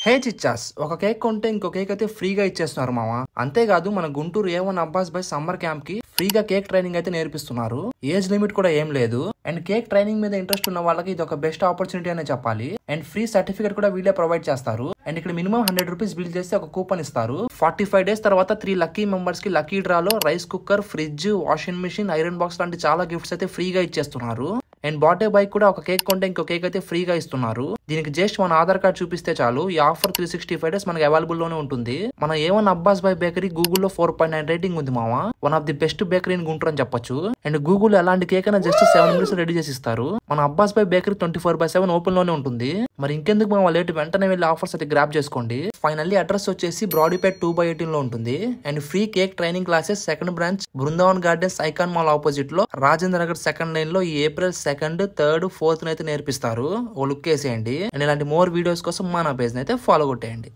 హే చిచ్చాస్, ఒక కేక్ కొంటే ఇంకో కేక్ అయితే ఫ్రీగా ఇచ్చేస్తున్నారు మామ. అంతేకాదు మన Guntur A1 Abbas by summer camp కి ఫ్రీగా కేక్ ట్రైనింగ్ అయితే నేర్పిస్తున్నారు. ఏజ్ లిమిట్ కూడా ఏం లేదు. అండ్ కేక్ ట్రైనింగ్ మీద ఇంట్రెస్ట్ ఉన్న వాళ్ళకి ఇది ఒక బెస్ట్ ఆపర్చునిటీ అనే చెప్పాలి. అండ్ ఫ్రీ సర్టిఫికేట్ కూడా వీళ్ళే ప్రొవైడ్ చేస్తారు. అండ్ ఇక్కడ మినిమం 100 రూపీస్ బిల్ చేస్తే ఒక కూపన్ ఇస్తారు. 45 డేస్ తర్వాత 3 లక్కీ మెంబర్స్ కి లక్కీ డ్రాలో rice cooker, fridge, washing machine, iron box లాంటి చాలా గిఫ్ట్స్ అయితే ఫ్రీగా ఇచ్చేస్తున్నారు. అండ్ బర్త్డే బైక్ కూడా ఒక కేక్ కొంటే ఇంకో కేక్ అయితే ఫ్రీగా ఇస్తున్నారు. దీనికి జస్ట్ మన ఆధార్ కార్డ్ చూపిస్తే చాలు. ఈ ఆఫర్ 365 డేస్ మనకి అవైలబుల్ లోనే ఉంటుంది. మన A1 అబ్బాస్ బై బేకరీ గూగుల్లో 4.9 రేటింగ్ ఉంది మామ. One of the best bakery in Guntur అని చెప్పొచ్చు. అండ్ గూగుల్ ఎలాంటి కేక్ అయినా జస్ట్ 7 మినిట్స్ రెడీ చేసి ఇస్తారు. మన అబ్బాస్ బై బేకరీ 24/7 ఓపెన్ లోనే ఉంటుంది. మరి ఇంకెందుకు మామ లేట్, వెంటనే వెళ్ళి ఆఫర్స్ అయితే గ్రాప్ చేసుకోండి. ఫైనల్లీ అడ్రస్ వచ్చేసి బ్రాడీపేట్ 2/18 లో ఉంటుంది. And free cake training classes second branch Brindavan gardens icon mall opposite లో రాజేంద్ర నగర్ సెకండ్ లైన్ లో ఈ April 2nd, 3rd, 4th అయితే నేర్పిస్తారు. ఓ లుక్ వేసేయండి. అండ్ ఇలాంటి మోర్ వీడియోస్ కోసం మన పేజ్ అయితే ఫాలో కొట్టేయండి.